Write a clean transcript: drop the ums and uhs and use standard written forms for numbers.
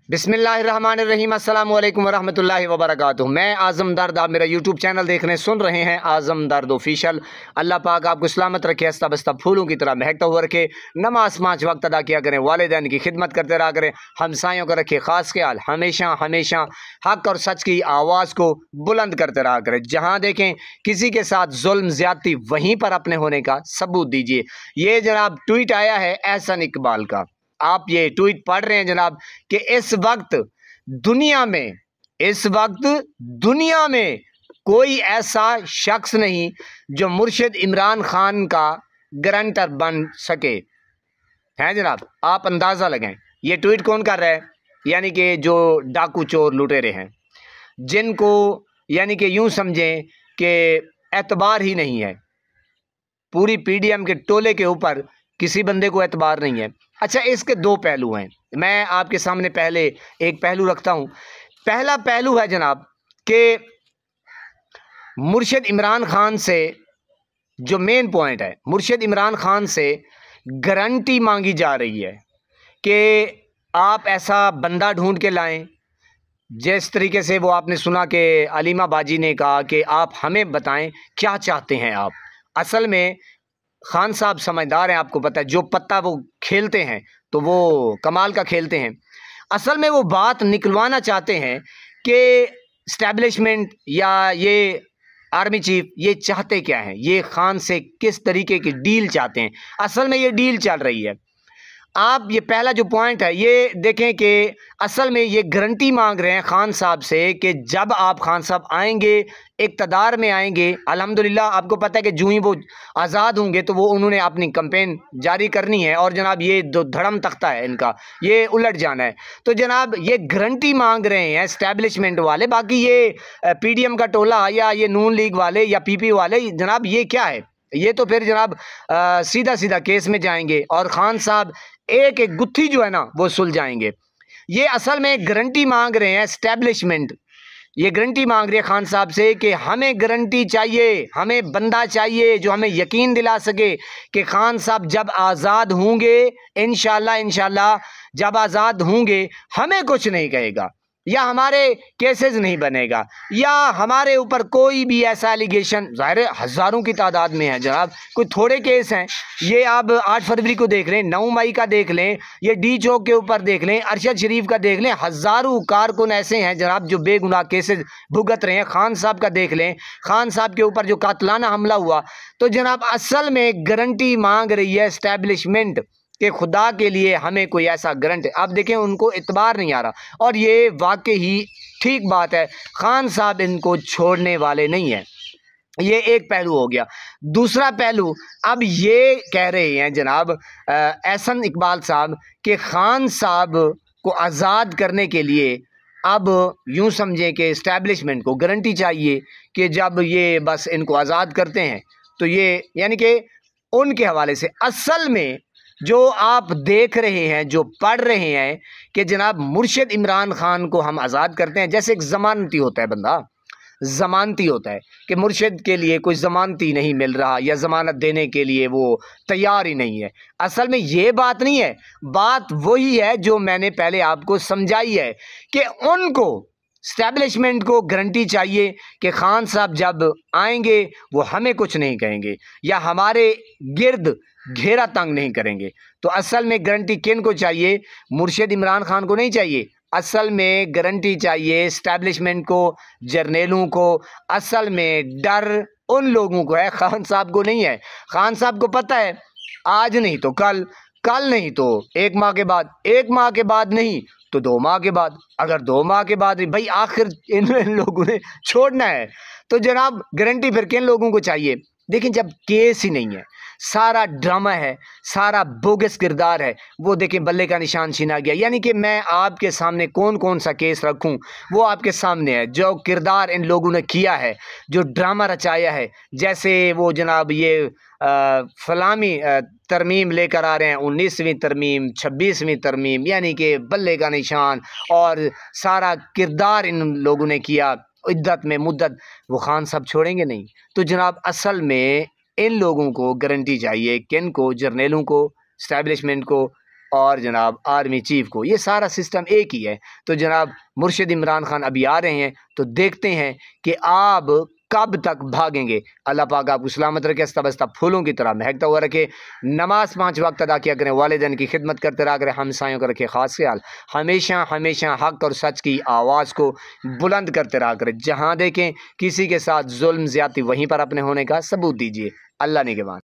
बिस्मिल्लाहिर्रहमानिर्रहीम अस्सलाम वालेकुम वरहमतुल्लाहि वबरकातुहू। मैं आज़म दर्द, आप मेरा यूट्यूब चैनल देख रहे हैं, सुन रहे हैं आज़म दर्द ऑफिशियल। अल्लाह पाक आपको सलामत रखे, हंसता बसता फूलों की तरह महकता हुआ रखे। नमाज 5 वक्त अदा किया करें, वालिदैन की खिदमत करते रहा करें, हमसायों का रखे खास ख्याल, हमेशा हमेशा हक और सच की आवाज़ को बुलंद करते रहा करें। जहाँ देखें किसी के साथ जुल्म ज्यादती, वहीं पर अपने होने का सबूत दीजिए। ये जनाब ट्वीट आया है एहसन इकबाल का। आप ये ट्वीट पढ़ रहे हैं जनाब कि इस वक्त दुनिया में कोई ऐसा शख्स नहीं जो मुर्शिद इमरान खान का गारंटर बन सके है जनाब। आप अंदाजा लगाएं ये ट्वीट कौन कर रहा है, यानी कि जो डाकू चोर लुटेरे हैं, जिनको यानी कि यूं समझें कि एतबार ही नहीं है, पूरी पीडीएम के टोले के ऊपर किसी बंदे को एतबार नहीं है। अच्छा, इसके दो पहलू हैं, मैं आपके सामने पहले एक पहलू रखता हूं। पहला पहलू है जनाब कि मुर्शिद इमरान खान से जो मेन पॉइंट है, मुर्शिद इमरान खान से गारंटी मांगी जा रही है कि आप ऐसा बंदा ढूंढ के लाएं। जिस तरीके से वो आपने सुना कि अलीमा बाजी ने कहा कि आप हमें बताएं क्या चाहते हैं आप। असल में खान साहब समझदार हैं, आपको पता है, जो पत्ता वो खेलते हैं तो वो कमाल का खेलते हैं। असल में वो बात निकलवाना चाहते हैं कि स्टैब्लिशमेंट या ये आर्मी चीफ ये चाहते क्या हैं, ये खान से किस तरीके की डील चाहते हैं। असल में ये डील चल रही है। आप ये पहला जो पॉइंट है ये देखें कि असल में ये गारंटी मांग रहे हैं खान साहब से कि जब आप खान साहब आएंगे, इक़्तिदार में आएंगे, अल्हम्दुलिल्लाह आपको पता है कि जो ही वो आज़ाद होंगे तो वो उन्होंने अपनी कैंपेन जारी करनी है और जनाब ये दो धड़म तख्ता है इनका, ये उलट जाना है। तो जनाब ये गारंटी मांग रहे हैं एस्टैब्लिशमेंट वाले। बाकी ये पीडीएम का टोला या ये नून लीग वाले या पीपी वाले, जनाब ये क्या है, ये तो फिर जनाब सीधा सीधा केस में जाएंगे और खान साहब एक एक गुत्थी जो है ना वो सुलझाएंगे। ये असल में गारंटी मांग रहे हैं एस्टैब्लिशमेंट, ये गारंटी मांग रही है खान साहब से कि हमें गारंटी चाहिए, हमें बंदा चाहिए जो हमें यकीन दिला सके कि खान साहब जब आज़ाद होंगे, इंशाल्लाह जब आज़ाद होंगे हमें कुछ नहीं कहेगा या हमारे केसेस नहीं बनेगा या हमारे ऊपर कोई भी ऐसा एलिगेशन, ज़ाहिर है हज़ारों की तादाद में है जनाब, कोई थोड़े केस हैं। ये आप 8 फरवरी को देख लें, 9 मई का देख लें, ये डी चौक के ऊपर देख लें, अरशद शरीफ का देख लें, हज़ारों कारकुन ऐसे हैं जनाब जो बेगुनाह केसेस भुगत रहे हैं। खान साहब का देख लें, खान साहब के ऊपर जो कातलाना हमला हुआ। तो जनाब असल में गारंटी मांग रही है एस्टैब्लिशमेंट कि खुदा के लिए हमें कोई ऐसा गारंटी। आप देखें उनको इतबार नहीं आ रहा और ये वाकई ही ठीक बात है, खान साहब इनको छोड़ने वाले नहीं हैं। ये एक पहलू हो गया। दूसरा पहलू, अब ये कह रहे हैं जनाब एहसन इकबाल साहब कि खान साहब को आज़ाद करने के लिए अब यूं समझें कि इस्टेब्लिशमेंट को गारंटी चाहिए कि जब ये बस इनको आज़ाद करते हैं तो ये, यानी कि उनके हवाले से असल में जो आप देख रहे हैं, जो पढ़ रहे हैं कि जनाब मुर्शिद इमरान खान को हम आज़ाद करते हैं, जैसे एक ज़मानती होता है बंदा, ज़मानती होता है कि मुर्शिद के लिए कोई ज़मानती नहीं मिल रहा या ज़मानत देने के लिए वो तैयार ही नहीं है। असल में ये बात नहीं है, बात वही है जो मैंने पहले आपको समझाई है कि उनको स्टैब्लिशमेंट को गारंटी चाहिए कि खान साहब जब आएंगे वो हमें कुछ नहीं कहेंगे या हमारे गिर्द घेरा तंग नहीं करेंगे। तो असल में गारंटी किन को चाहिए? मुर्शिद इमरान खान को नहीं चाहिए, असल में गारंटी चाहिए स्टैब्लिशमेंट को, जर्नेलों को। असल में डर उन लोगों को है, खान साहब को नहीं है। खान साहब को पता है आज नहीं तो कल, कल नहीं तो 1 माह के बाद, 1 माह के बाद नहीं तो 2 माह के बाद, अगर 2 माह के बाद नहीं, भाई आखिर इन लोगों ने छोड़ना है। तो जनाब गारंटी फिर किन लोगों को चाहिए? देखिए जब केस ही नहीं है, सारा ड्रामा है, सारा बोगस किरदार है, वो देखें बल्ले का निशान छीना गया। यानी कि मैं आपके सामने कौन कौन सा केस रखूं वो आपके सामने है। जो किरदार इन लोगों ने किया है, जो ड्रामा रचाया है, जैसे वो जनाब ये फलामी तरमीम लेकर आ रहे हैं, 19वीं तरमीम, 26वीं तरमीम, यानी कि बल्ले का निशान, और सारा किरदार इन लोगों ने किया इद्दत में मुद्दत। वो खान साहब छोड़ेंगे नहीं। तो जनाब असल में इन लोगों को गारंटी चाहिए, किन को? जर्नेलों को, स्टैब्लिशमेंट को और जनाब आर्मी चीफ को, ये सारा सिस्टम एक ही है। तो जनाब मुर्शिद इमरान खान अभी आ रहे हैं, तो देखते हैं कि आप कब तक भागेंगे। अल्लाह पाक आपको सलामत रखे, अस्ता बस्ता फूलों की तरह महकता हुआ रखे। नमाज 5 वक्त अदा किया करें, वालिदैन की खिदमत करते रहा करें, हमसायों का रखे खास ख्याल, हमेशा हमेशा हक और सच की आवाज़ को बुलंद करते रहा करें। जहाँ देखें किसी के साथ जुल्म ज़्यादती, वहीं पर अपने होने का सबूत दीजिए। अल्लाह ने के बाद।